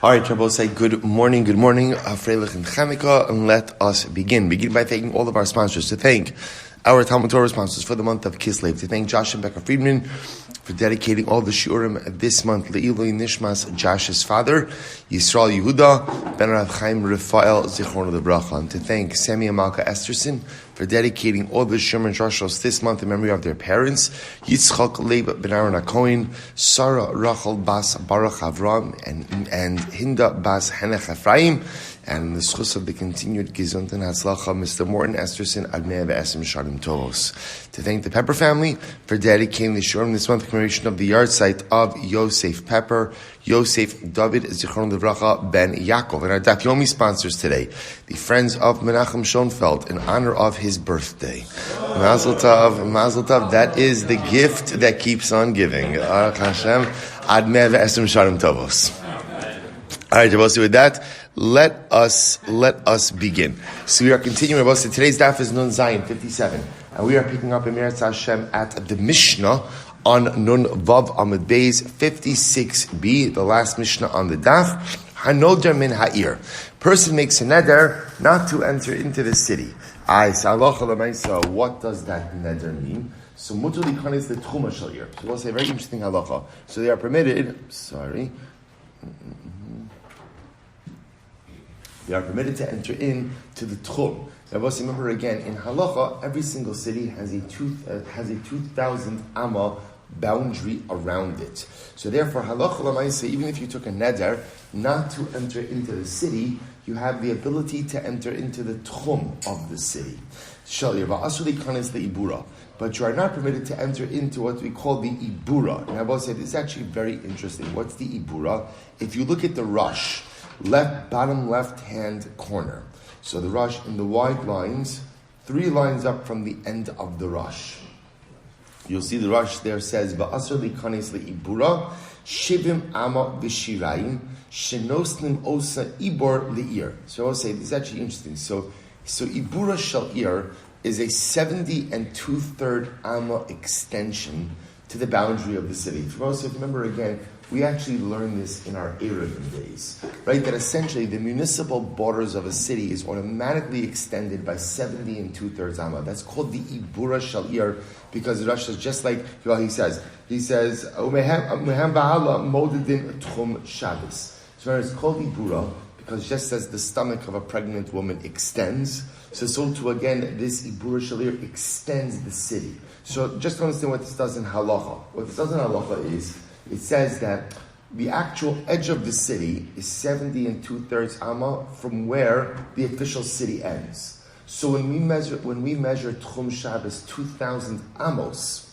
All right, Rabbi, say good morning, Freilich and Chamika, and let us begin. Begin by thanking all of our sponsors. To thank our Talmud Torah sponsors for the month of Kislev. To thank Josh and Becca Friedman for dedicating all the shiurim this month. Le'ilui Nishmas, Josh's father, Yisrael Yehuda, Ben Rav Chaim Rafael Zichron Lebracha. And to thank Sammy and Malka Esterson for dedicating all the shiurim and drashos this month in memory of their parents, Yitzchak Leib Ben haKohen, Sarah Rachel Bas Baruch Avraham, and Hinda Bas Henoch Efraim, and the schus of the continued Gesundheit and Hatzlacha, Mr. Morton Esterson, Adnei V'Esem Sharim Tovos. To thank the Pepper family for dedicating the shiurim this month, commemoration of the yahrzeit of Yosef Pepper, Yosef Dovid Ben Yaakov. And our Daf Yomi sponsors today, the Friends of Menachem Schoenfeld, in honor of his birthday. Mazel Tov, that is the gift that keeps on giving. Baruch Hashem, Adnei V'Esem Sharim Tovos. All right, Rabbi, with that, let us begin. So we are continuing, Rabbi. Today's daf is Nun Zayin 57, and we are picking up in Meretz Hashem at the Mishnah on Nun Vav Amud Beis 56b, the last Mishnah on the daf. Hanodar min ha'ir. Person makes a neder not to enter into the city. So what does that neder mean? So mutar likanis the tchuma shel ir. So we'll say a very interesting halacha. So they are permitted. They are permitted to enter into the tchum. Now, remember again, in halacha, every single city has a 2,000 amma boundary around it. So therefore, halacha l'maaseh, even if you took a neder not to enter into the city, you have the ability to enter into the tchum of the city. But you are not permitted to enter into what we call the ibura. And I will say this is actually very interesting. What's the ibura? If you look at the rush, bottom left-hand corner. So the rush in the wide lines, 3 lines up from the end of the rush. You'll see the rush there says, Ba'asr likanes le'ibura, shivim ama v'shirayim, shenosnim osa ibor le'ir. So I'll say, this is actually interesting. So ibura shal-ir is a 70 2/3 amma extension to the boundary of the city. If you remember again, we actually learned this in our Erevin days, right? That essentially the municipal borders of a city is automatically extended by 70 2/3 amma. That's called the Ibura Shalir, because the Rosh is just like, well, he says, Umehem Ba'ala Modedin Tchum Shabbos. So it's called Ibura, because just as the stomach of a pregnant woman extends, so too again, this Ibura Shalir extends the city. So just to understand what this does in halacha. What this does in halacha is, it says that the actual edge of the city is 70 2/3 amma from where the official city ends. So when we measure Tchum Shabbos 2,000 amos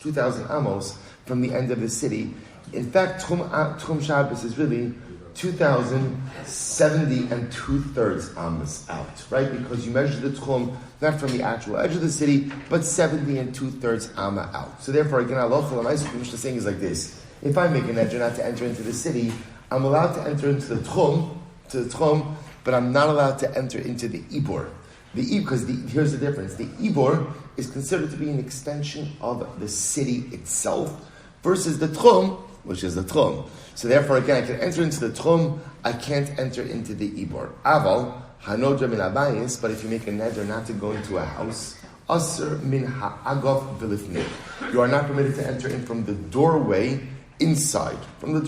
from the end of the city, in fact Tchum Shabbos is really 2,070 2/3 amos out, right? Because you measure the Tchum not from the actual edge of the city, but 70 2/3 amma out. So therefore, again, Allah Mishnah saying is like this. If I make an neder not to enter into the city, I'm allowed to enter into the tchum, but I'm not allowed to enter into the ibor. Here's the difference. The ibor is considered to be an extension of the city itself, versus the tchum, which is the tchum. So therefore, again, I can enter into the tchum, I can't enter into the ibor. Aval, hanodra min abayis, but if you make a neder not to go into a house, asr min ha'agov v'lifnei. You are not permitted to enter in from the doorway inside. And I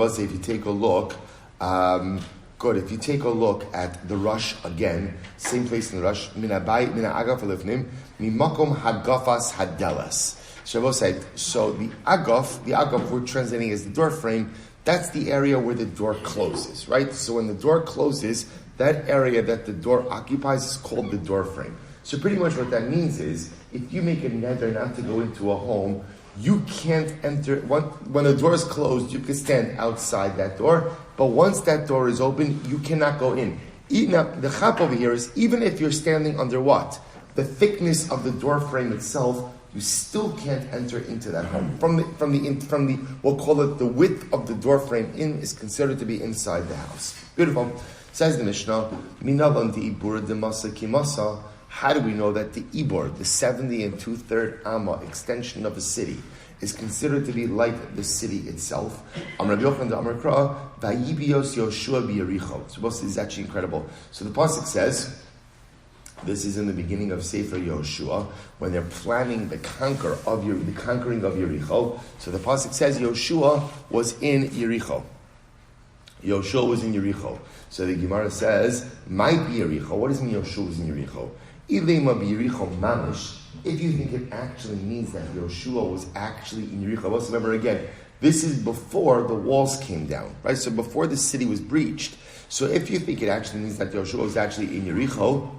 say, if you take a look, if you take a look at the rush again, same place in the rush, mina agaf alifnim, mimakom hagafas hadelas. So the agaf we're translating as the door frame. That's the area where the door closes, right? So when the door closes, that area that the door occupies is called the door frame. So pretty much what that means is, if you make a neder not to go into a home, you can't enter. When the door is closed, you can stand outside that door, but once that door is open, you cannot go in. Now, the chap over here is, even if you're standing under what? The thickness of the door frame itself, you still can't enter into that home. From the we'll call it the width of the door frame in is considered to be inside the house. Beautiful. Says the Mishnah, Minalan di ibura de masa kimasa. How do we know that the ibor, the 70 2/3 amma extension of a city, is considered to be like the city itself. Amar Rabbi Yochanan Amar Kra, Vayibios Yoshua b'Yericho. So this is actually incredible. So the pasuk says, this is in the beginning of Sefer Yoshua, when they're planning the conquering of Yericho. So the pasuk says Yoshua was in Yericho. Yoshua was in Yericho. So the Gemara says, might be Yericho. What does it mean Yoshua was in Yericho? Ilema b'Yericho mamish. If you think it actually means that Yoshua was actually in Yericho. Let's remember again, this is before the walls came down, right? So before the city was breached. So if you think it actually means that Yoshua was actually in Yericho,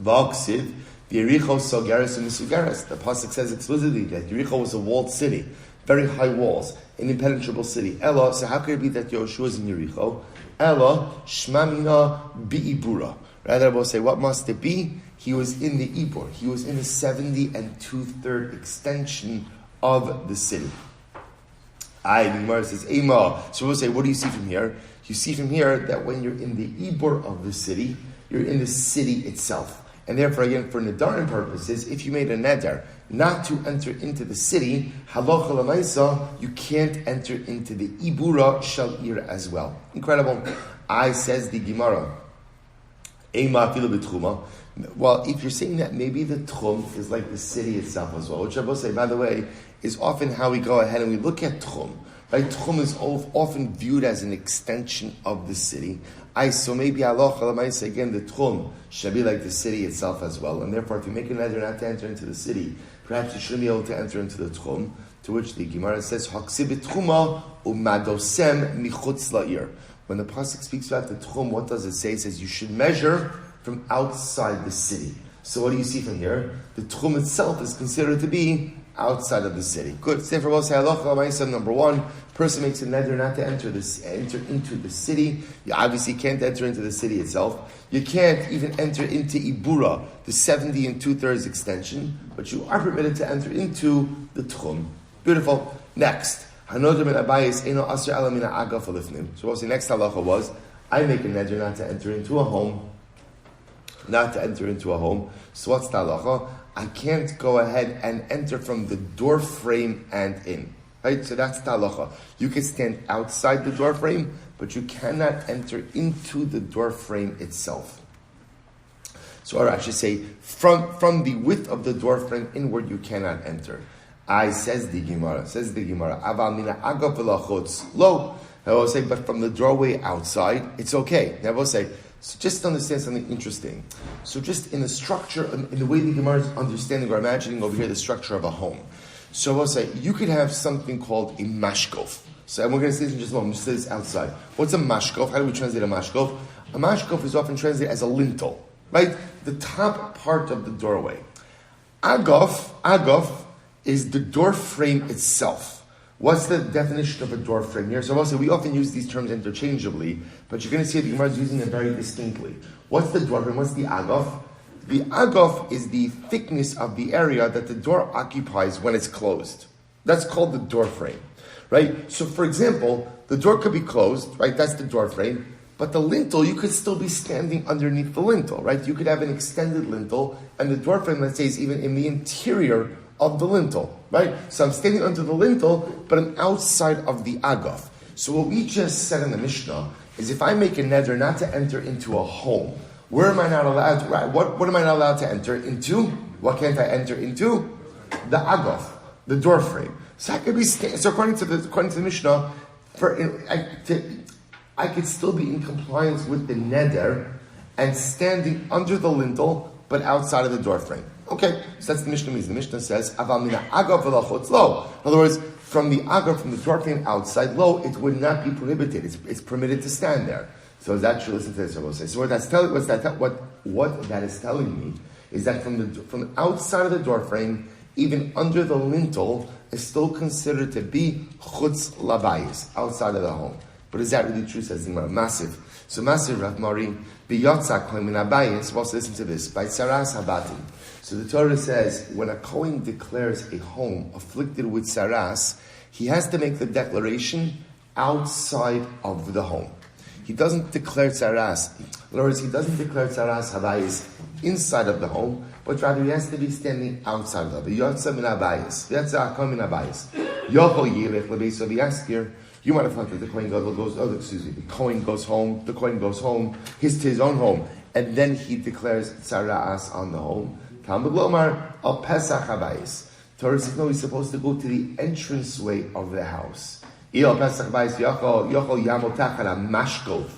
V'aksiv, Yericho Sogeres and Misugeres. The pasuk says explicitly that Yericho was a walled city, very high walls, an impenetrable city. Ella, so how could it be that Yoshua is in Yericho? Ella, Shmamina Bi'ibura. Rather, we'll say, what must it be? He was in the Ibur. He was in the 70 2/3 extension of the city. The Gemara says, Ema. So we'll say, what do you see from here? You see from here that when you're in the Ibur of the city, you're in the city itself. And therefore, again, for Nedarim purposes, if you made a Nedar not to enter into the city, halacha l'maisa, you can't enter into the Ibura Shal Ir as well. Incredible. Says the Gemara, Ema filu b'tchuma. Well, if you're saying that, maybe the Tchum is like the city itself as well, which I will say, by the way, is often how we go ahead and we look at Tchum. Right? Tchum is often viewed as an extension of the city. So maybe halacha l'maisa, again, the Tchum should be like the city itself as well. And therefore, if you make a neder not to enter into the city, perhaps you shouldn't be able to enter into the Tchum, to which the Gemara says, Haksib b'tchuma u'madosem michutz la'ir. When the pasuk speaks about the Tchum, what does it say? It says you should measure from outside the city. So what do you see from here? The Tchum itself is considered to be outside of the city. Good. Same for both. Number one, person makes a neder not to enter into the city. You obviously can't enter into the city itself. You can't even enter into Ibura, the 70 2/3 extension, but you are permitted to enter into the Tchum. Beautiful. Next. So what's the next halacha was, I make a neder not to enter into a home. So what's the halacha? I can't go ahead and enter from the door frame and in. Right? So that's the halacha. You can stand outside the door frame, but you cannot enter into the door frame itself. So or I should say, from the width of the door frame inward, you cannot enter. Says the Gemara, Aval mina agav v'lachutz lo. I will say, but from the doorway outside, it's okay. I will say, so just to understand something interesting. So just in the structure, in the way the Gemara is understanding or imagining over here the structure of a home. So I will say, you could have something called a mashkof. So and we're going to say this in just a moment. Just say this outside. What's a mashkof? How do we translate a mashkof? A mashkof is often translated as a lintel, right? The top part of the doorway. Agav is the door frame itself. What's the definition of a door frame here? So also, we often use these terms interchangeably, but you're going to see the Gemara is using them very distinctly. What's the door frame? What's the agaf? The agaf is the thickness of the area that the door occupies when it's closed. That's called the door frame, right? So for example, the door could be closed, right? That's the door frame. But the lintel, you could still be standing underneath the lintel, right? You could have an extended lintel, and the door frame, let's say, is even in the interior of the lintel, right? So I'm standing under the lintel, but I'm outside of the agaf. So what we just said in the Mishnah is if I make a neder not to enter into a home, where am I not allowed to, right? What am I not allowed to enter into? What can't I enter into? The agaf, the door frame. So I could be so according to the Mishnah, I could still be in compliance with the neder and standing under the lintel, but outside of the door frame. Okay, so that's the Mishnah means. The Mishnah says, Aval mina agav v'lachutz lo. In other words, from the agav, from the door frame outside, lo, it would not be prohibited. It's permitted to stand there. So is that true? Listen to this, I will say. So what that is telling me is that from the outside of the door frame, even under the lintel, is still considered to be chutz labayis, outside of the home. But is that really true? Says the Gemara. Massive. So massive, Rav Mari, biyotzak min abayis. Well, listen to this. By saras habatim. So the Torah says, when a Kohen declares a home afflicted with saras, he has to make the declaration outside of the home. He doesn't declare saras. In other words, he doesn't declare saras habayis inside of the home, but rather he has to be standing outside of it. Yotza min habayis. Yotza haKohen min habayis. Yochol yilech lebeis yaskir. You might have thought that the Kohen goes home, the Kohen goes home, to his own home, and then he declares tzara'as on the home. Talmud lomar al Pesach habayis. Torah says no, he's supposed to go to the entranceway of the house. Il Pesach habayis yochol yamotach ala mashkov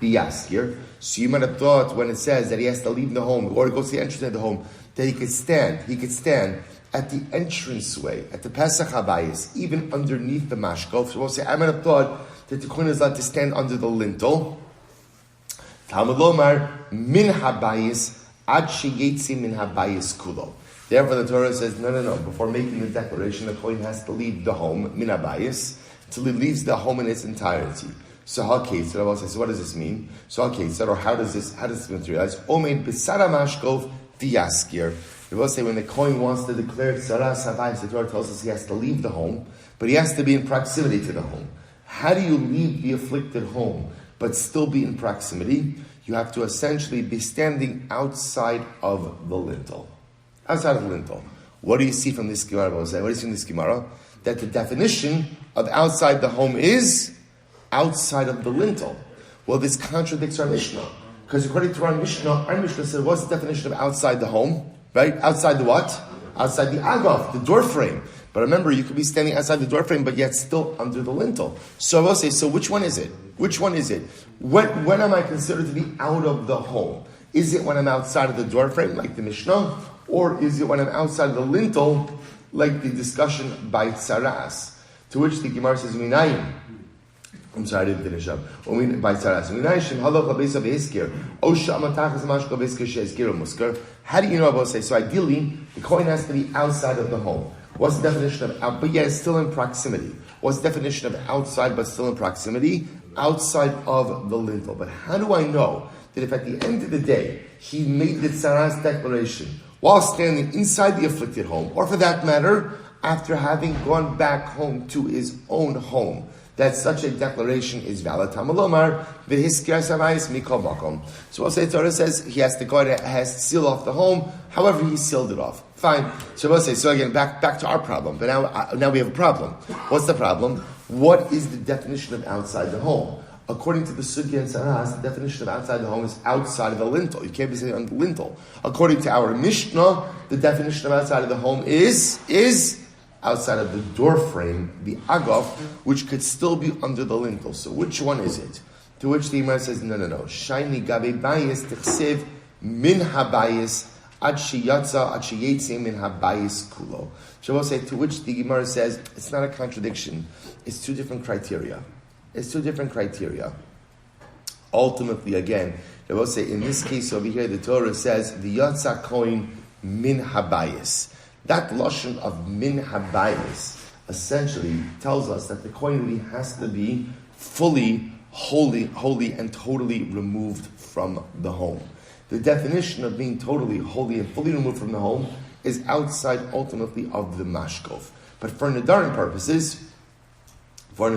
biyaskir. So you might have thought when it says that he has to leave the home or go to the entrance of the home that he could stand at the entranceway, at the Pesach habayis, even underneath the mashkov. So we'll say, I might have thought that the Kohen is allowed to stand under the lintel. Talmud lomar min habayis ad sheyetzi min habayis kulo. Therefore, the Torah says, no. Before making the declaration, the Kohen has to leave the home min habayis till he leaves the home in its entirety. So haKohen, I will say, so what does this mean? So haKohen, or how does this materialize? Omeid b'sara mashkov v'yaskir. We will say when the Kohen wants to declare tzaras habayis, the Torah tells us he has to leave the home, but he has to be in proximity to the home. How do you leave the afflicted home but still be in proximity? You have to essentially be standing outside of the lintel. Outside of the lintel. What do you see from this Gemara? What do you see from this Gemara? That the definition of outside the home is outside of the lintel. Well, this contradicts our Mishnah. Because according to our Mishnah said, what's the definition of outside the home? Right? Outside the what? Outside the agaf, the door frame. But remember, you could be standing outside the door frame, but yet still under the lintel. So I will say, so which one is it? Which one is it? When am I considered to be out of the home? Is it when I'm outside of the door frame, like the Mishnah? Or is it when I'm outside of the lintel, like the discussion by Tzaras? To which the Gemara says, Minayim. I'm sorry, I didn't finish up. By Tzaras. How do you know about say? So ideally, the Kohen has to be outside of the home. What's the definition of out, but yet still in proximity? What's the definition of outside but still in proximity? Outside of the lintel. But how do I know that if at the end of the day, he made the Tzaras declaration while standing inside the afflicted home, or for that matter, after having gone back home to his own home, that such a declaration is valid. Tamalomar v'hiskiyas habayis mikol makom. So we'll say Torah says he has to go ahead, has to seal off the home. However, he sealed it off. Fine. So we'll say, so again, back to our problem. But now we have a problem. What's the problem? What is the definition of outside the home? According to the Sugya and Tzaras, the definition of outside the home is outside of the lintel. You can't be sitting on the lintel. According to our Mishnah, the definition of outside of the home is outside of the door frame, the agaf, which could still be under the lintel. So which one is it? To which the Gemara says, no. Shayni gabe bayis tichsev min habayis ad sheyetzi min habayis kulo. So we'll say, to which the Gemara says, it's not a contradiction. It's two different criteria. Ultimately, again, they will say, in this case over here, the Torah says, v'yatza kohen min habayis. That lashon of min habayis essentially tells us that the Kohen really has to be fully, holy, and totally removed from the home. The definition of being totally holy and fully removed from the home is outside, ultimately, of the mashkov. But for Nedarim purposes, what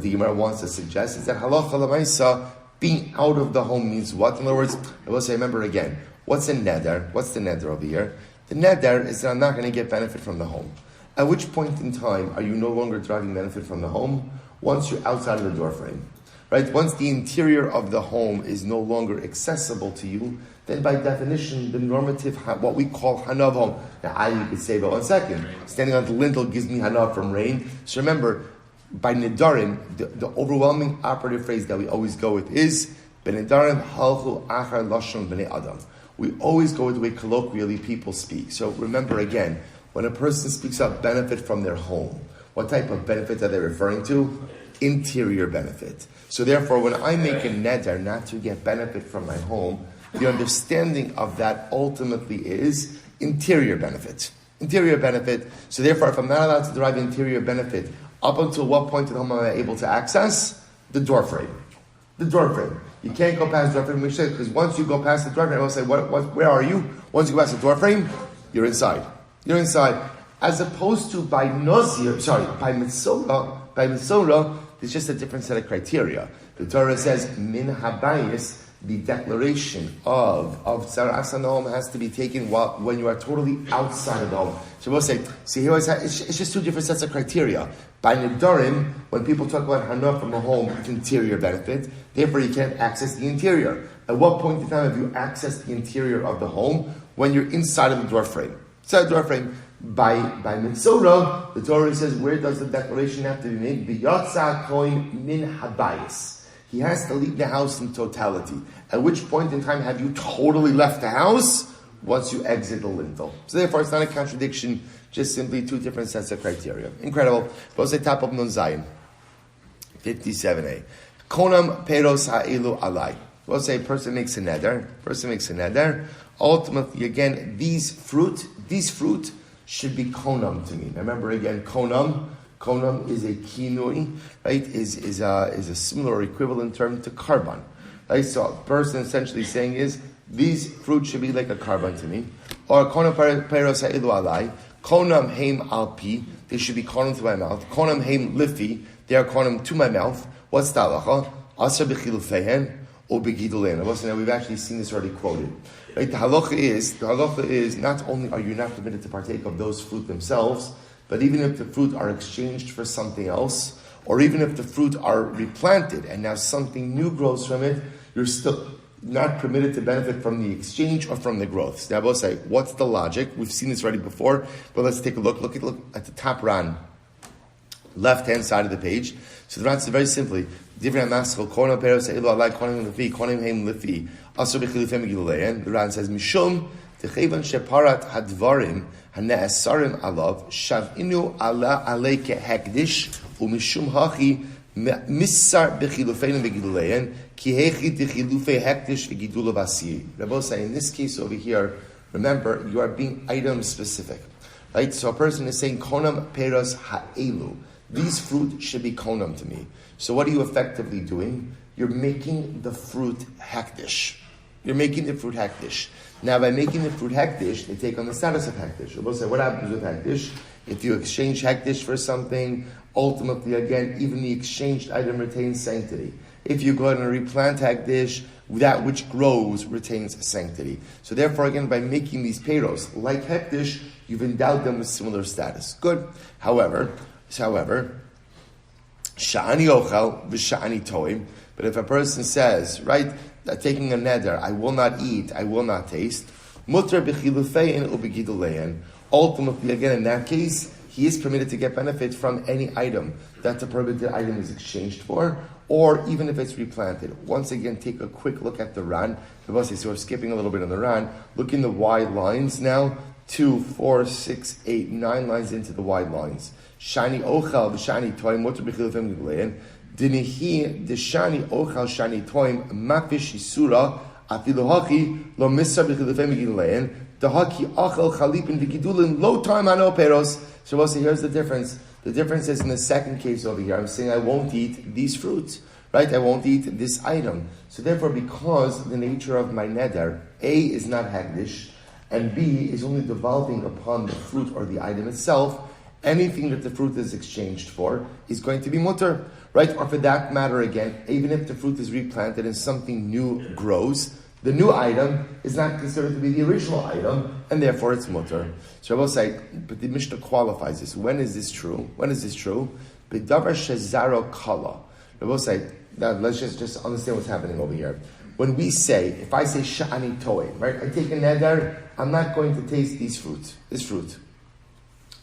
the Gemara wants to suggest is that halacha l'maisa, being out of the home means what? In other words, I will say, remember again, what's a neder? What's the neder over here? The neder is that I'm not going to get benefit from the home. At which point in time are you no longer deriving benefit from the home? Once you're outside of the door frame. Right? Once the interior of the home is no longer accessible to you, then by definition, the normative, what we call hanav home. Now, you could say, but 1 second, standing on the lintel gives me hanav from rain. So remember, by Nedarim, the overwhelming operative phrase that we always go with is, Nedarim halchu achar lashon b'nei adam. We always go with the way colloquially people speak. So remember again, when a person speaks of benefit from their home, what type of benefit are they referring to? Interior benefit. So therefore, when I make a neder not to get benefit from my home, the understanding of that ultimately is interior benefit. So therefore, if I'm not allowed to derive interior benefit, up until what point in the home am I able to access? The door frame. You can't go past the door frame, because once you go past the door frame, I will say, where are you? Once you go past the door frame, you're inside. As opposed to by Mitzorah, there's just a different set of criteria. The Torah says, min habayis, the declaration of Tzaras HaNoam has to be taken when you are totally outside of the home. So we'll say, see, it's just two different sets of criteria. By Nedarim, when people talk about Hanoch from a home, it's interior benefit. Therefore, you can't access the interior. At what point in time have you accessed the interior of the home? When you're inside of the door frame. Inside the door frame. By Mitzorah, the Torah says, where does the declaration have to be made? B'yatsa haKohen min habayis. He has to leave the house in totality. At which point in time have you totally left the house? Once you exit the lintel. So therefore, it's not a contradiction, just simply two different sets of criteria. Incredible. We'll say top of Nun Zayin, 57a. Konam peros ha'elu alai. We'll say a person makes a neder. Ultimately, again, these fruit should be konam to me. Remember again, konam is a kinui, right? Is a similar or equivalent term to karban, right? So a person essentially saying is these fruit should be like a karban to me, or konam peros ha'ilu alai, konam heim alpi, they should be konam to my mouth. Konam heim lifi, they are konam to my mouth. What's the halacha? Asher b'chilufeihen or b'gidulein. Now we've actually seen this already quoted. Right? The halacha is not only are you not permitted to partake of those fruit themselves, but even if the fruit are exchanged for something else, or even if the fruit are replanted and now something new grows from it, you're still not permitted to benefit from the exchange or from the growth. So now I will say, what's the logic? We've seen this already before, but let's take a look. Look at the top ran, left-hand side of the page. So the ran says very simply, different maschel, korna peros ha'ilu alai, kornim lifi, kornim heim lifi, asur b'chilufei megilulein. The ran says, mishum techevan sheparat hadvarim hane'esarim alav shavinu ala aleike hekdish umishum hachi misar b'chilufei megilulein ki hechi techilufei hekdish v'gidula v'asiri. Rabbi say, in this case over here, remember, you are being item specific. Right? So a person is saying, konam peros ha'elu. These fruit should be konam to me. So what are you effectively doing? You're making the fruit hekdish. Now by making the fruit hekdish, they take on the status of hekdish. We'll say, what happens with hekdish? If you exchange hekdish for something, ultimately again, even the exchanged item retains sanctity. If you go ahead and replant hekdish, that which grows retains sanctity. So therefore again, by making these peros like hekdish, you've endowed them with similar status. Good. However, sha'ani ochel v'sha'ani toim. But if a person says, right, that taking a neder, I will not eat, I will not taste, mutar b'chilufein u'b'gidulein. Ultimately, again, in that case, he is permitted to get benefit from any item that the prohibited item is exchanged for, or even if it's replanted. Once again, take a quick look at the ran. So we're skipping a little bit on the ran. Look in the wide lines now. 2, 4, 6, 8, 9 lines into the wide lines. Shani ochal v'shani toim mutar b'chilufein u'b'gidulein. Dinihi deshani ochal shani toim mafish isura afilu hachi lo misar b'chilufei megidulein dahaki achal chalipin v'gidulin lo time ano peros. So we'll say, here's the difference. The difference is in the second case over here. I'm saying I won't eat these fruits, right? I won't eat this item. So therefore, because the nature of my neder, A, is not hagdish, and B, is only devolving upon the fruit or the item itself, anything that the fruit is exchanged for is going to be mutter, right? Or for that matter, again, even if the fruit is replanted and something new grows, the new item is not considered to be the original item, and therefore it's mutter. So I will say, but the Mishnah qualifies this. When is this true? B'davar shezaro kala. I will say, now let's just understand what's happening over here. When we say, if I say sha'ani toy, right? I take a neder, I'm not going to taste this fruit.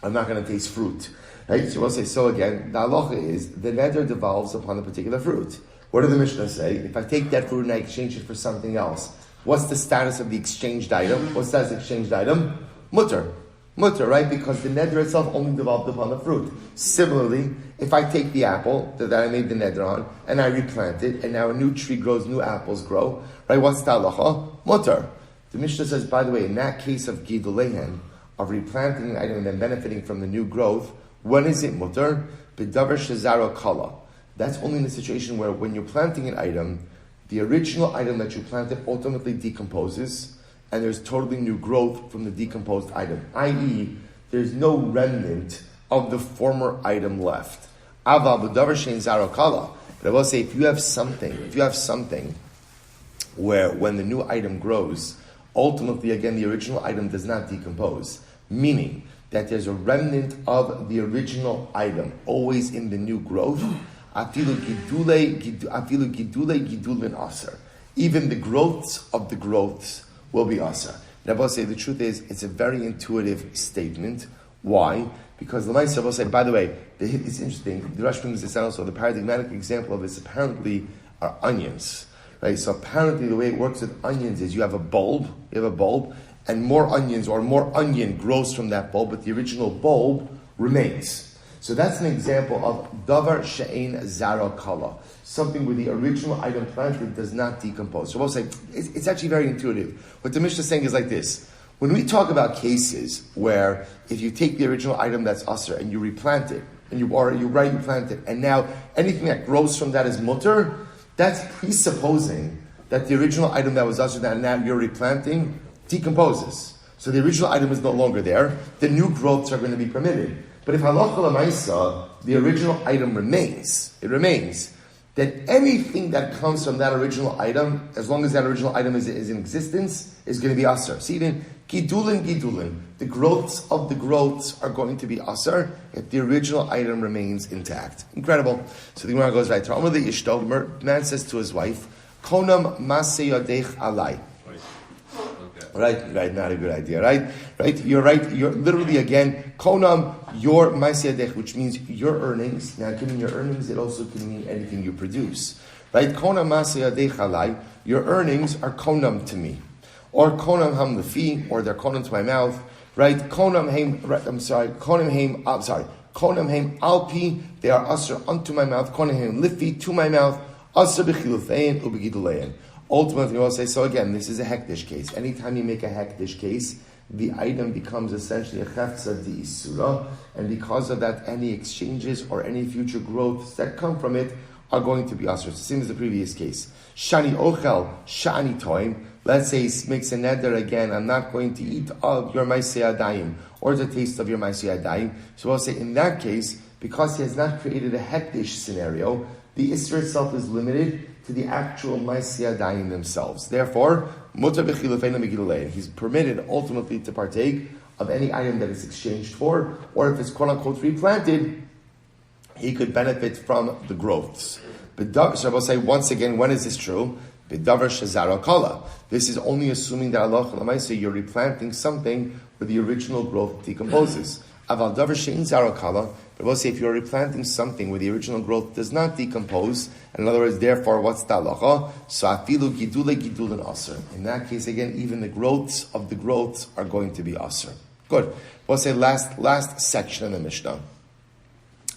I'm not going to taste fruit. Right? So we'll say, so again, the halacha is, the neder devolves upon the particular fruit. What did the Mishnah say? If I take that fruit and I exchange it for something else, what's the status of the exchanged item? What's that exchanged item? Mutter, right? Because the neder itself only devolved upon the fruit. Similarly, if I take the apple that I made the neder on, and I replant it, and now a new tree grows, new apples grow, right? What's the halacha? Mutter. The Mishnah says, by the way, in that case of gidulehen, of replanting an item and then benefiting from the new growth, when is it mutter? B'davar shezaro kala. That's only in the situation where when you're planting an item, the original item that you planted ultimately decomposes, and there's totally new growth from the decomposed item. I.e., there's no remnant of the former item left. Aval b'davar shein zaro kala. But I will say, if you have something where when the new item grows, ultimately, again, the original item does not decompose, meaning that there's a remnant of the original item always in the new growth. Afilu gidulin aser. Even the growths of the growths will be aser. Now, I'll say the truth is, it's a very intuitive statement. Why? Because the Ma'aser will say, by the way, it's interesting. The Rosh brings this out also. The paradigmatic example of this apparently are onions. Right? So apparently the way it works with onions is you have a bulb, and more onions or more onion grows from that bulb, but the original bulb remains. So that's an example of davar she'ein zara kala, something where the original item planted does not decompose. So we'll say, it's actually very intuitive. What the Mishnah is saying is like this. When we talk about cases where if you take the original item that's usher and you replant it, and you plant it, and now anything that grows from that is mutter, that's presupposing that the original item that was usher that now you're replanting decomposes. So the original item is no longer there. The new growths are going to be permitted. But if halacha l'maisa, the original item remains, then anything that comes from that original item, as long as that original item is in existence, is going to be asr. See, then, gidulin, the growths of the growths are going to be asr if the original item remains intact. Incredible. So the Gemara goes right. The man says to his wife, Konam maseh yadech alai. Right, not a good idea, right? You're right, you're literally again, konam, your ma'aseh, which means your earnings. Now, it can mean your earnings, it also can mean anything you produce. Right? Konam ma'aseh alai, your earnings are konam to me. Or konam ham lefi, or they're konam to my mouth. Right? Konam haim alpi, they are asr unto my mouth. Konam haim lifi, to my mouth. Asr b'chilufein u'b'gidulein. Ultimately, we'll say, so again, this is a hektish case. Anytime you make a hektish case, the item becomes essentially a chefza d'isura, and because of that, any exchanges or any future growths that come from it are going to be asr. It's the same as the previous case. Shani ochel, shani toim. Let's say he makes a neder again, I'm not going to eat of your ma'aseh adayim, or the taste of your ma'aseh adayim. So we'll say, in that case, because he has not created a hektish scenario, the isra itself is limited to the actual ma'aseh adayim themselves. Therefore, mutar b'chilufein u'b'gidulein. He's permitted ultimately to partake of any item that is exchanged for, or if it's quote unquote replanted, he could benefit from the growths. So I will say once again, when is this true? B'davar shezara kala. This is only assuming that Allah l'maaseh you're replanting something where the original growth decomposes. Aval davar she'ein zara kala. But we'll say if you're replanting something where the original growth does not decompose, and in other words, therefore, what's the halacha? So afilu gidulin aser. In that case, again, even the growths of the growths are going to be aser. Good. We'll say last section of the Mishnah.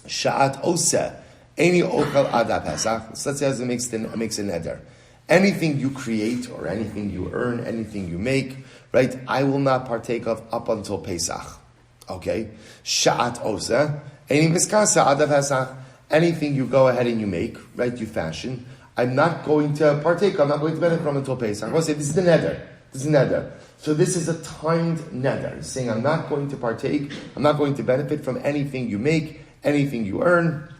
Sha'at oseh. Any ochel ada pesach. So let's say as it makes a neder. Anything you create or anything you earn, anything you make, right? I will not partake of up until Pesach. Okay? Sha'at oseh. Any miskasa ada pesach. Anything you go ahead and you make, right? You fashion. I'm not going to partake. I'm not going to benefit from until Pesach. I want to say this is the neder. So this is a timed neder. It's saying I'm not going to partake. I'm not going to benefit from anything you make, anything you earn.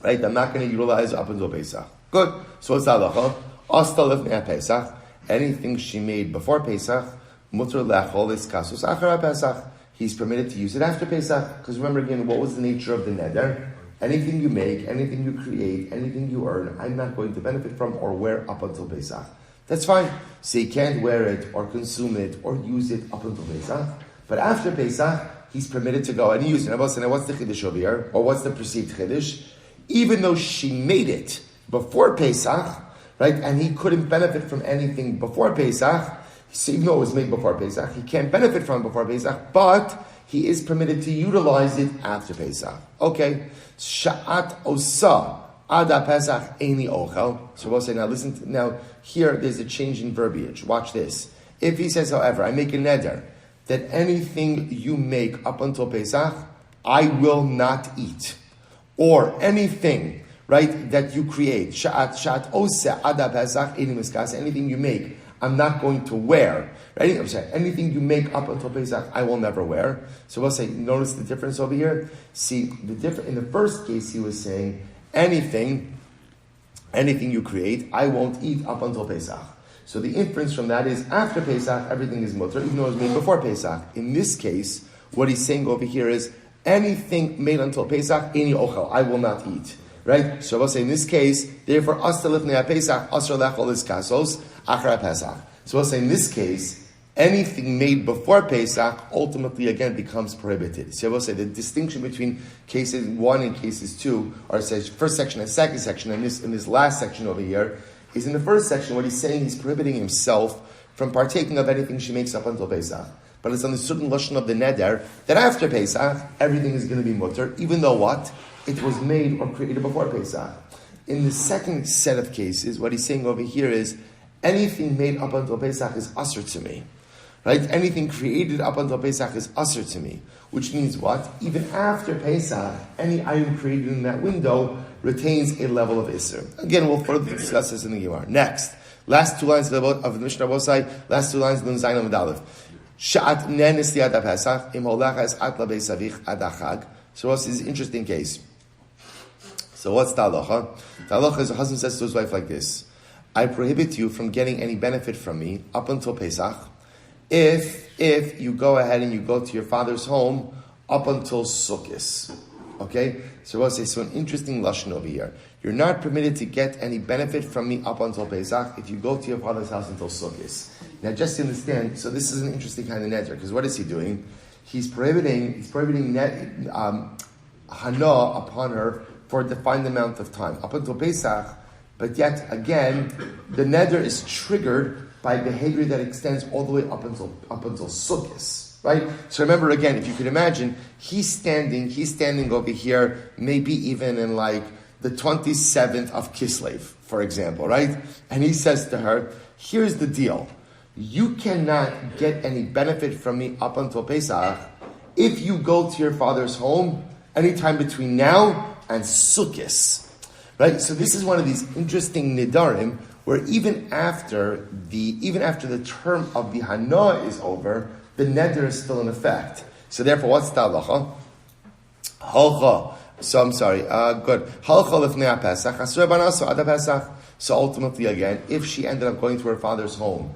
Right? I'm not going to utilize up until Pesach. Good. So what's the halacha? Asta lefnei Pesach. Anything she made before Pesach, mutar lechol is kasus achar Pesach. He's permitted to use it after Pesach. Because remember again, what was the nature of the neder? Anything you make, anything you create, anything you earn, I'm not going to benefit from or wear up until Pesach. That's fine. So he can't wear it or consume it or use it up until Pesach. But after Pesach, he's permitted to go and use it. Now, what's the chiddush over here? Or what's the perceived chiddush? Even though she made it before Pesach, right, and he couldn't benefit from anything before Pesach, so even though it was made before Pesach, he can't benefit from it before Pesach, but he is permitted to utilize it after Pesach. Okay, Sha'at osa ada Pesach eini ochel. So we'll say, now here there's a change in verbiage. Watch this. If he says, however, I make a neder, that anything you make up until Pesach, I will not eat. Or anything, right, that you create, sha'at oseh ada Pesach eini miskas, anything you make, I'm not going to wear. Right? I'm sorry, anything you make up until Pesach, I will never wear. So we'll say, notice the difference over here. See, in the first case, he was saying anything anything you create, I won't eat up until Pesach. So the inference from that is after Pesach, everything is mutter, even though it was made before Pesach. In this case, what he's saying over here is anything made until Pesach, ini ochel, I will not eat. Right? So I will say in this case, therefore, asta lifnei Pesach, asr lechol is kasos, achar Pesach. So I will say in this case, anything made before Pesach ultimately again becomes prohibited. So I will say the distinction between cases 1 and cases 2, or says first section and second section, and in this last section over here, is in the first section what he's saying, he's prohibiting himself from partaking of anything she makes up until Pesach. But it's on the certain lashon of the neder that after Pesach, everything is going to be mutter, even though what? It was made or created before Pesach. In the second set of cases, what he's saying over here is, anything made up until Pesach is asr to me. Right? Anything created up until Pesach is asr to me. Which means what? Even after Pesach, any item created in that window retains a level of Isser. Again, we'll further discuss this in the Gemara. Next, last 2 lines of the Mishnah Bosai, last 2 lines of the Zayin of Medalef. Sha'at nenis li ad Pesach, im holachas at labei savich ad achag. So this is an interesting case. So what's the halacha? The halacha is a husband says to his wife like this: I prohibit you from getting any benefit from me up until Pesach, if you go ahead and you go to your father's home up until Sukkot. Okay? So we'll say, so an interesting lashon over here. You're not permitted to get any benefit from me up until Pesach if you go to your father's house until Sukkot. Now just to understand, so this is an interesting kind of neder, because what is he doing? He's prohibiting hana upon her for a defined amount of time, up until Pesach, but yet again, the neder is triggered by behavior that extends all the way up until Sukkot. Right? So remember again, if you could imagine, he's standing over here, maybe even in like the 27th of Kislev, for example, right? And he says to her, here's the deal. You cannot get any benefit from me up until Pesach if you go to your father's home anytime between now and Sukkot. Right? So this is one of these interesting Nedarim where even after the term of the Hana is over, the neder is still in effect. So therefore, what's the halacha? Halcha. So I'm sorry. Good. Halcha lifnei Pesach. Asur banaso ad Pesach. So ultimately, again, if she ended up going to her father's home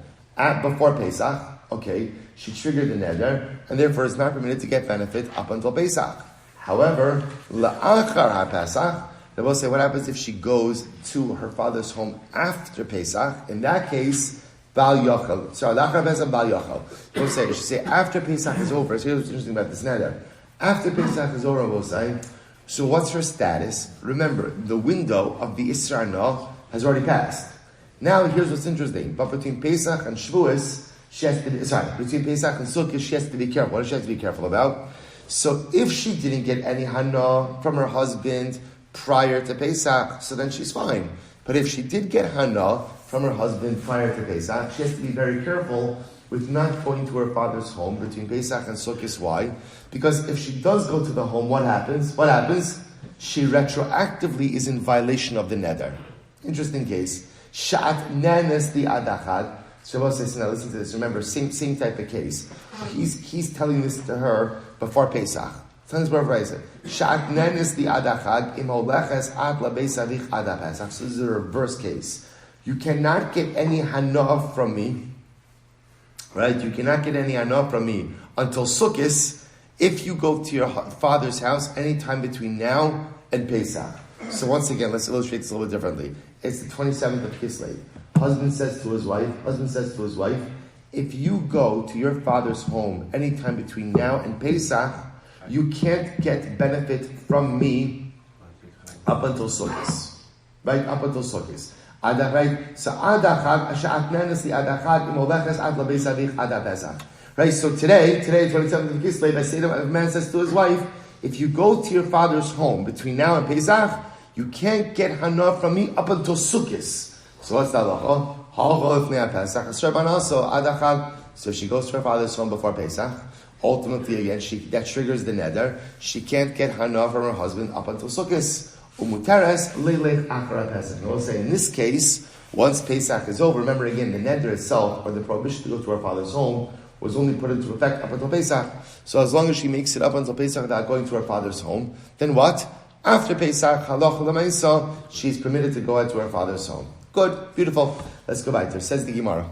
before Pesach, okay, she triggered the neder, and therefore is not permitted to get benefit up until Pesach. However, la'achar Pesach, they will say, what happens if she goes to her father's home after Pesach? In that case, Bal Yochel. Sorry, Lachar Pesach Bal Yochel. We'll say, she say after Pesach is over. So here's what's interesting about this neder. After Pesach is over, we'll say, so what's her status? Remember, the window of the Isra No has already passed. Now here's what's interesting. But between Pesach and Shavuos, between Pesach and Sukkot, she has to be careful. What does she have to be careful about? So if she didn't get any hana from her husband prior to Pesach, so then she's fine. But if she did get hana from her husband prior to Pesach, she has to be very careful with not going to her father's home between Pesach and Sukkot. Why? Because if she does go to the home, what happens? She retroactively is in violation of the neder. Interesting case. Sha'at nanes di adachad. Shabbos says, now listen to this. Remember, same type of case. He's telling this to her before Pesach. Tell us where I said. Sha'at nanes di adachad im holeches ad labei savich ad Pesach. So this is a reverse case. You cannot get any hana from me, right? You cannot get any hana from me until Sukkot if you go to your father's house anytime between now and Pesach. So once again, let's illustrate this a little bit differently. It's the 27th of Kislev. Husband says to his wife, if you go to your father's home anytime between now and Pesach, you can't get benefit from me up until Sukkot. Right? Up until Sukkot. Right? So right? So today, 27th of Kislev, I say that a man says to his wife, if you go to your father's home between now and Pesach, you can't get hana from me up until Sukkot. So what's that? So she goes to her father's home before Pesach. Ultimately, again, that triggers the neder. She can't get hana from her husband up until Sukkot. Umuteres leilech achar Pesach. And we'll say in this case, once Pesach is over, remember again, the neder itself, or the prohibition to go to her father's home, was only put into effect up until Pesach. So as long as she makes it up until Pesach without going to her father's home, then what? After Pesach, halacha l'maisa, she's permitted to go out to her father's home. Good, beautiful. Let's go back there. Says the Gemara.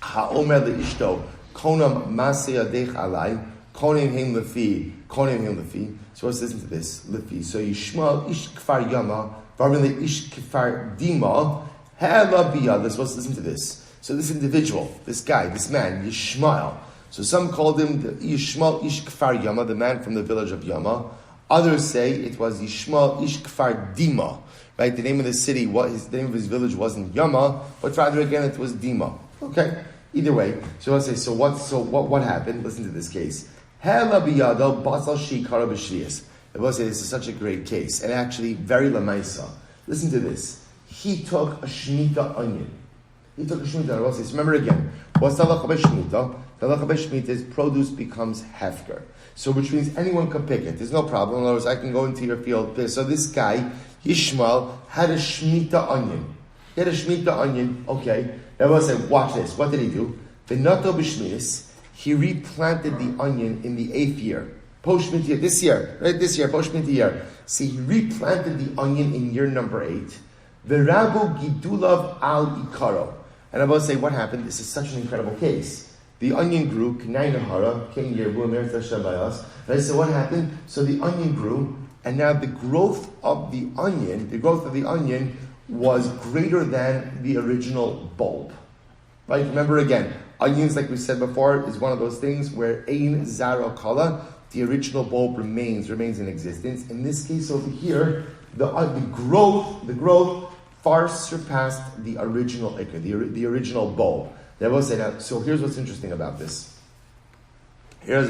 Ha'omer le'ishto, konam maseh yadech alai, konim heim lefi. So let's listen to this. Lefi. So Yishmael ish kfar yama, varmele ish kfar dima, ha'la biyad. Let's listen to this. So this individual, this guy, this man, Yishmael. So some called him the Yishmael ish kfar yama, the man from the village of Yama. Others say it was Yishmael ish kfar dima. Right, the name of the city, the name of his village wasn't Yama, but rather again it was Dima. Okay, either way. So let's say, so what happened? Listen to this case. Hela biyado basal shikara b'shvius. I will say this is such a great case, and actually very lamaisa. Listen to this. He took a shemitah onion. I will say, so remember again. What's the halacha b'shmitah? The halacha b'shmitah is produce becomes hefker. So which means anyone can pick it. There's no problem. In other words, I can go into your field. So this guy, Yishmael, had a shemitah onion. Okay. I will say, watch this. What did he do? V'nato b'shmius. He replanted the onion in the 8th year. Post-Shemitah year, this year, post-Shemitah year. See, he replanted the onion in year number 8. V'rabu gidulav al ikaro. And I will say, what happened? This is such an incredible case. The onion grew, K'nai Nahara, King Yerbu, Meretz Hashem Bayas. Right, so what happened? So the onion grew, and now the growth of the onion was greater than the original bulb. Right? Remember again, onions, like we said before, is one of those things where Ein Zara Kala, the original bulb remains in existence. In this case over here, the growth far surpassed the original ikar, the original bulb. They will say now. So here's what's interesting about this. Fine,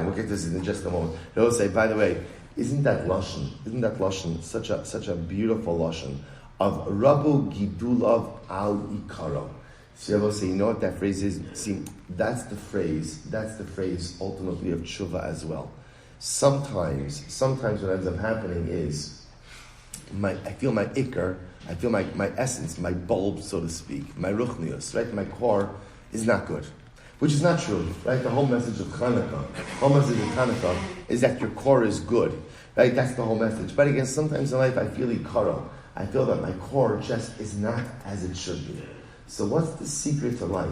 we'll get this in just a moment. They will say, by the way, isn't that lashon such a beautiful lashon of Rabu Gidulav Al Ikaro? So they will say, you know what that phrase is? See, that's the phrase ultimately of tshuva as well. Sometimes what ends up happening is I feel my essence, my bulb, so to speak, my ruchnius, right? My core is not good. Which is not true, right? The whole message of Chanukah is that your core is good, right? That's the whole message. But again, sometimes in life I feel ikaro. I feel that my core just is not as it should be. So what's the secret to life?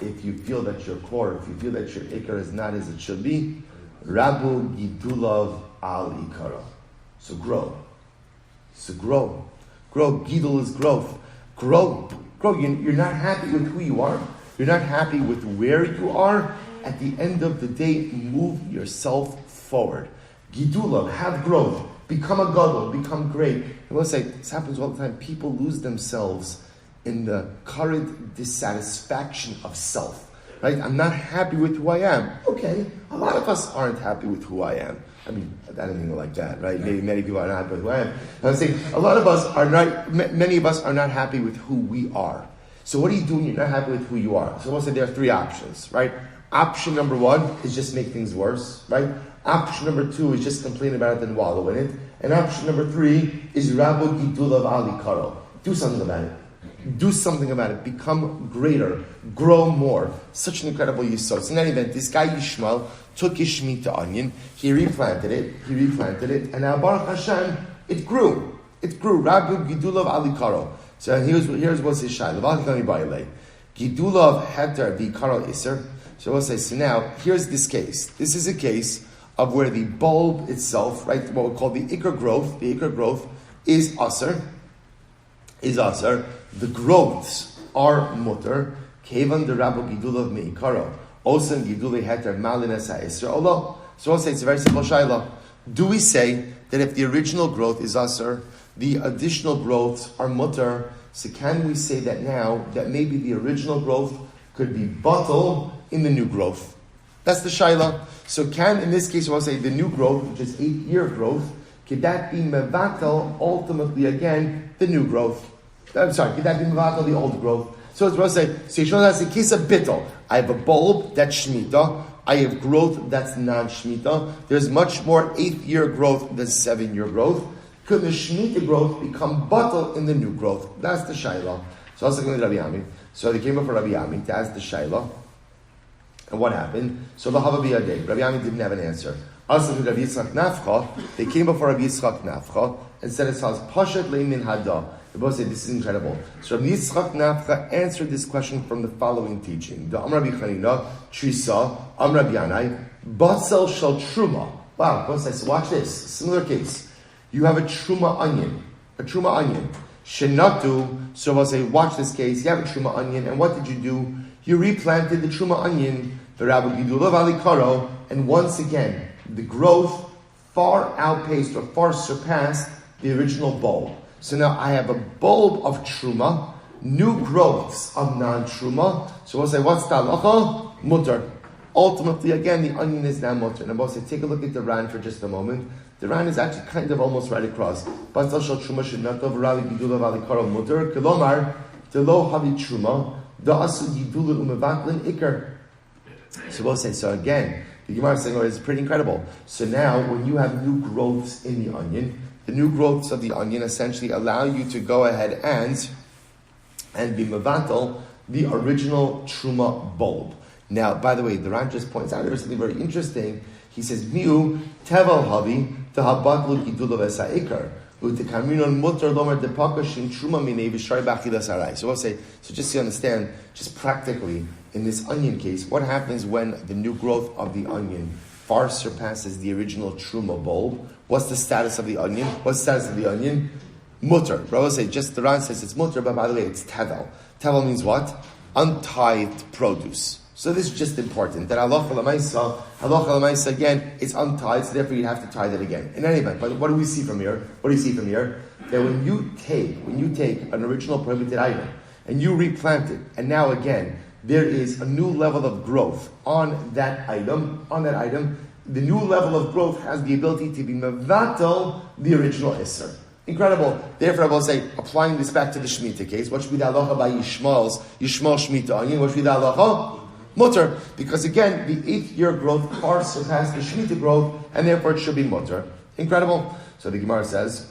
If you feel that your core, if you feel that your ikar is not as it should be, Rabu Gidulav Al Ikaro. So grow. Gidul is growth. Grow. You're not happy with who you are. You're not happy with where you are. At the end of the day, move yourself forward. Gidula, have growth. Become a gadol. Become great. I want to say, this happens all the time. People lose themselves in the current dissatisfaction of self. Right? I'm not happy with who I am. Okay, a lot of us aren't happy with who I am. I mean, I don't even like that, right? Maybe many people are not happy with who I am. I'm saying many of us are not happy with who we are. So what do you do when you're not happy with who you are? So we'll say there are 3 options, right? Option number 1 is just make things worse, right? Option number 2 is just complain about it and wallow in it. And option number 3 is Rabu Gidulav Ali Karo. Do something about it. Become greater. Grow more. Such an incredible yisod. So in any event, this guy Yishmael took his shemitah onion, he replanted it, and now Baruch Hashem, it grew. Rabu Gidulav Ali Karo. So here's what's his shayla. Gidulav Heter the Karo Iser. So we'll say, so now, here's this case. This is a case of where the bulb itself, right, what we call the ikar growth is aser. The growths are mutter. Kevan the Rabu Gidulav Meikaro. Osan Gidule Heter Malines HaEsra Olo. So we'll say it's a very simple shayla. Do we say that if the original growth is aser, the additional growths are mutter? So can we say that now that maybe the original growth could be batal in the new growth? That's the shayla. So in this case, we'll say the new growth, which is 8-year growth, could that be mevatel ultimately again the new growth? Could that be mevatel the old growth? So it's we'll say, so Yishmael has a case of bittel. I have a bulb that's shemitah. I have growth that's non-shemitah. There's much more 8-year growth than 7-year growth. Could the shemitah growth become batal in the new growth? That's the shayla. So I was looking at Rabbi Ami. So they came up for Rabbi Ami to ask the shayla. And what happened? So the Havabi Adeg. Rabbi Ami didn't have an answer. Asad Rabbi Yitzchak Nafcha, they came before Rabbi Yitzchak Nafcha and said it says, Pashat Leimin Hada. The both said, this is incredible. So Rabbi Yitzchak Nafcha answered this question from the following teaching. The Amr Rabbi Chanina, Trisa, Amr Rabbi Yanai, Basel Shal Truma. Wow, both says, watch this, similar case. You have a Truma onion. Shenatu, so we'll say, watch this case, you have a Truma onion, and what did you do? You replanted the Truma onion, and once again, the growth far outpaced or far surpassed the original bulb. So now I have a bulb of Truma, new growths of non-Truma, so we'll say, what's the halacha? Mutter. Ultimately, again, the onion is now mutter. And we'll say, take a look at the Ran for just a moment. The Ran is actually kind of almost right across. Batal shal truma shenatov rali gidula valikaro mutter kelomar delo havi truma da'asu gidula umevatlin ikar. So we'll say, so again, the Gemara is saying, oh, it's pretty incredible. So now, when you have new growths in the onion, the new growths of the onion essentially allow you to go ahead and be mevatel the original truma bulb. Now, by the way, the Ran just points out there's something very interesting. He says, "Miu tevel havi tehabatlu gidula v'sa'ikar u'tekaminon mutar lomer depakashim truma minei v'shari b'achilas harai." So we'll say, so just to understand, just practically in this onion case, what happens when the new growth of the onion far surpasses the original truma bulb? What's the status of the onion? What's the status of the onion? Mutar. But I will say, just the Ran says it's mutar, but by the way, it's tevel. Tevel means what? Untithed produce. So this is just important, that halacha l'maisa, again, it's untied, so therefore you have to tie that again. In any event, but what do we see from here? That when you take an original prohibited item, and you replant it, and now again, there is a new level of growth on that item, the new level of growth has the ability to be mevatel the original isser. Incredible. Therefore, I will say, applying this back to the Shemitah case, what should be the halacha by Yishmael Shemitah onion? What should be the halacha? Mutter, because again, the 8-year growth far surpassed the Shemitah growth, and therefore it should be mutter. Incredible. So the Gemara says,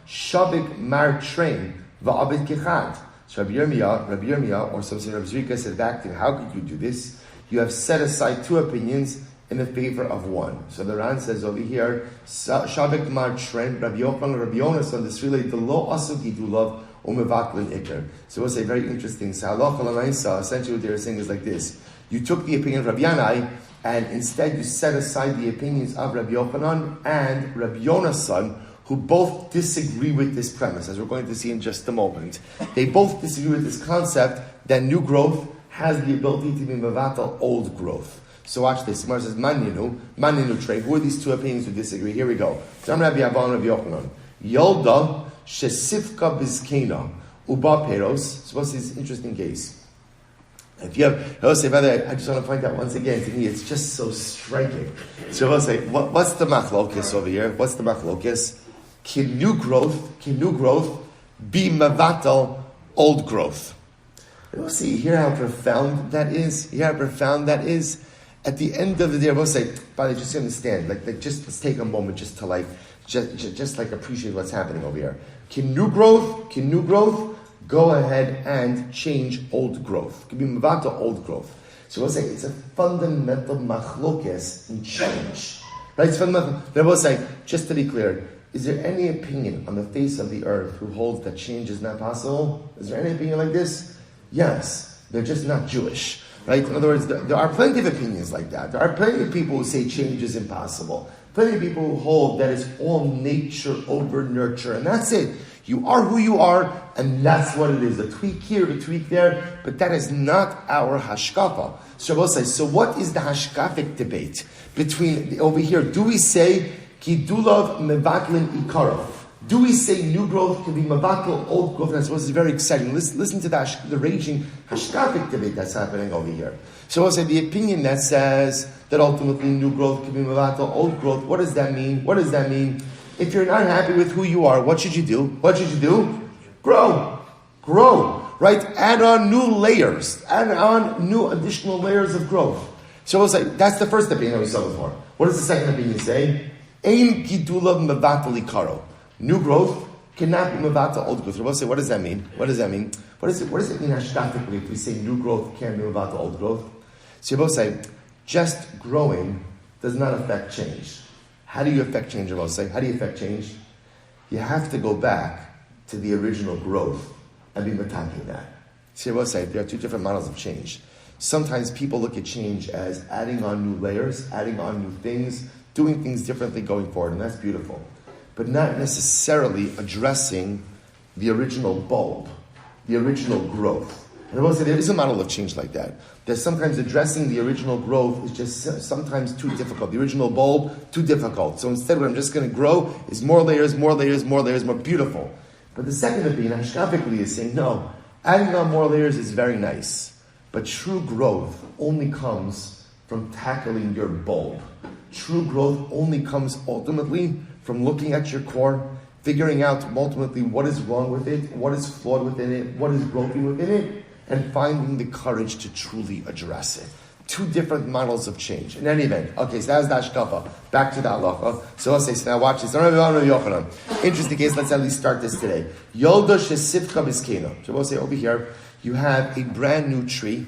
Shavik mar train va'abed kechad. So Rabbi Yirmiyah, or some say Rabbi Zrika, said back to him, how could you do this? You have set aside 2 opinions in the favor of 1. So the Ran says over here, Shavik mar train, Rabbi Yonas on this relay, the lo asu gidulav. So we'll say very interesting. So essentially what they're saying is like this. You took the opinion of Rabbi Yanai, and instead you set aside the opinions of Rabbi Yochanan and Rabbi Yonasan, who both disagree with this premise, as we're going to see in just a moment. They both disagree with this concept that new growth has the ability to be mevatel old growth. So watch this. Gemara says, Maninu Trey. Who are these 2 opinions who disagree? Here we go. Rabbi Abba and Rabbi Yochanan. Yolda Shesifka Bizkena Uba Peros. Suppose this is an interesting case. If you have, I'll say, by the way, I just want to point out once again, to me, it's just so striking. So I'll say, what's the machlokes over here? What's the machlokes? Can new growth be mevatel old growth? And we'll see here how profound that is. At the end of the day, I will say, by the way, just understand, like just let's take a moment just to just appreciate what's happening over here. Can new growth go ahead and change old growth? Can be mevatel old growth. So we'll say it's a fundamental machlokes in change. Right? It's fundamental. Then we'll say, just to be clear, is there any opinion on the face of the earth who holds that change is not possible? Is there any opinion like this? Yes. They're just not Jewish. Right? In other words, there are plenty of opinions like that. There are plenty of people who say change is impossible. Plenty of people who hold that it's all nature over nurture, and that's it. You are who you are, and that's what it is. A tweak here, a tweak there, but that is not our hashkafa. So we'll say, so what is the hashkafic debate between over here? Do we say kidulav mevatlin ikaro? Do we say new growth can be mevatel old growth? And I suppose it's very exciting. Listen to the raging hashkafic debate that's happening over here. So we'll say the opinion that says that ultimately new growth can be mevatel old growth. What does that mean? If you're not happy with who you are, what should you do? Grow. Right? Add on new layers. Add on new additional layers of growth. So we'll say that's the first opinion that we saw before. What does the second opinion say? Ein gidulav mevatel ikaro. New growth cannot be mevatel old growth. We'll say, what does that mean? What does it mean hashkafically if we say new growth can't be mevatel old growth? So you both say, just growing does not affect change. How do you affect change, I'll say? How do you affect change? You have to go back to the original growth and be metaking that. See, I will say, there are two different models of change. Sometimes people look at change as adding on new layers, adding on new things, doing things differently going forward, and that's beautiful. But not necessarily addressing the original bulb, the original growth. And I will say there is a model of change like that. That sometimes addressing the original growth is just sometimes too difficult. The original bulb, too difficult. So instead what I'm just going to grow is more layers, more beautiful. But the second opinion, hashkafically, is saying, no, adding on more layers is very nice. But true growth only comes from tackling your bulb. True growth only comes ultimately from looking at your core, figuring out ultimately what is wrong with it, what is flawed within it, what is broken within it, and finding the courage to truly address it. Two different models of change. In any event, okay, so that's the hashkafa. Back to the halacha. So let's say, so now watch this. Interesting case, let's at least start this today. Yolda shesivka biskena. So we'll say over here, you have a brand new tree.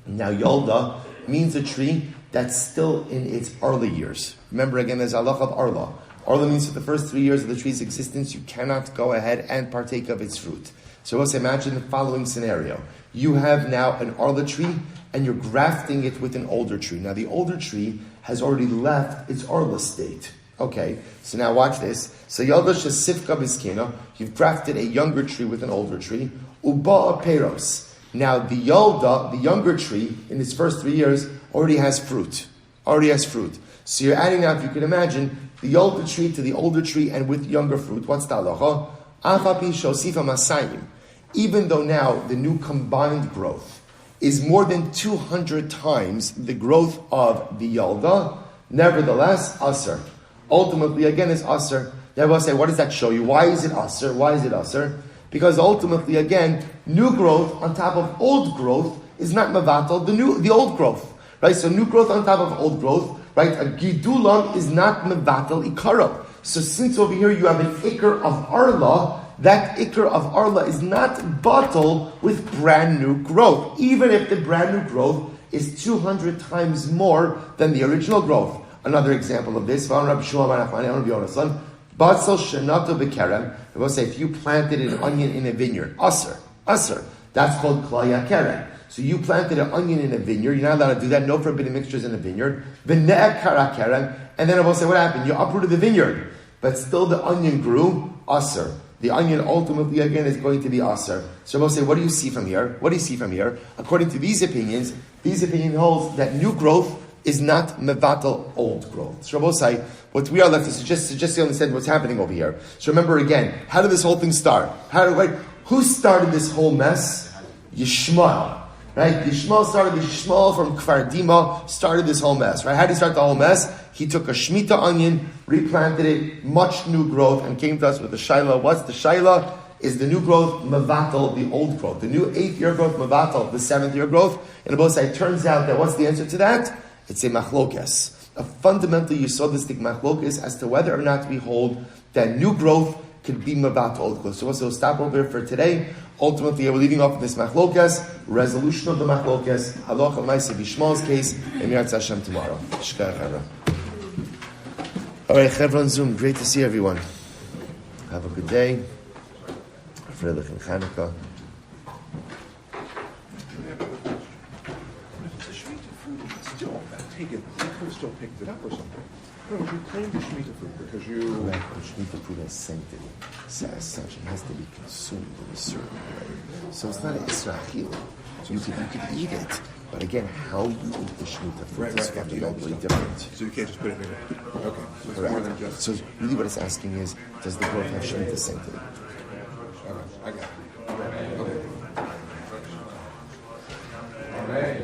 Now Yolda means a tree that's still in its early years. Remember again, there's halacha of arla. Arla means for the first 3 years of the tree's existence, you cannot go ahead and partake of its fruit. So let's imagine the following scenario. You have now an arla tree, and you're grafting it with an older tree. Now the older tree has already left its arla state. Okay, so now watch this. So Yalda shesivka biskena, you've grafted a younger tree with an older tree. Uba'a peros. Now the Yalda, the younger tree, in its first 3 years, already has fruit. So you're adding now, if you can imagine, the older tree to the older tree and with younger fruit. What's the halacha? Afapi shosifa masayim. Even though now the new combined growth is more than 200 times the growth of the Yalda, nevertheless, asr. Ultimately, again, it's asr. Now we'll say, what does that show you? Why is it asr? Because ultimately, again, new growth on top of old growth is not mevatel, the old growth. Right? So new growth on top of old growth, right? A gidulam is not mevatel ikara. So since over here you have an ikr of arla, that ikr of arla is not batal with brand new growth, even if the brand new growth is 200 times more than the original growth. Another example of this, Batzal shenato bekerem. I will say, if you planted an onion in a vineyard, asr, that's called klaya kerem. So you planted an onion in a vineyard, you're not allowed to do that, no forbidden mixtures in a vineyard. V'ne'ek kara kerem, and then I will say, what happened? You uprooted the vineyard, but still the onion grew, asr. The onion ultimately, again, is going to be asr. So I will say, what do you see from here? According to these opinions holds that new growth is not mevatel old growth. So Rabbi say, what we are left is just to understand what's happening over here. So remember again, how did this whole thing start? Who started this whole mess? Yishmael. Right? Yishmael from Kfar Dima started this whole mess. Right? How did he start the whole mess? He took a Shemitah onion, replanted it, much new growth, and came to us with the Shaila. What's the Shaila? Is the new growth mevatel the old growth? The new 8th year growth mevatel the 7th year growth? And Rabbi say, it turns out that what's the answer to that? It's a machlokes. A fundamental yesodistic machlokes as to whether or not we hold that new growth could be mevatel old growth. So we'll stop over here for today. Ultimately, we're leaving off this machlokes, resolution of the machlokes, halacha ma'aseh b'Shmuel's case, and Yahrzeit Hashem tomorrow. All right, Chevron Zoom, great to see everyone. Have a good day. Freilich and Chanukah. You could have still picked it up or something. No, you claimed the Shemitah fruit because you... Right, but Shemitah fruit has sanctity. So as such, it has to be consumed in a certain way. So it's not an Israel. So you could eat it. But again, how you eat the Shemitah fruit is fundamentally different. So you can't just put it in there. Okay. So it's Correct. more than just... So really what it's asking is, does the growth have Shemitah sanctity? All right, I got it. Okay. All right.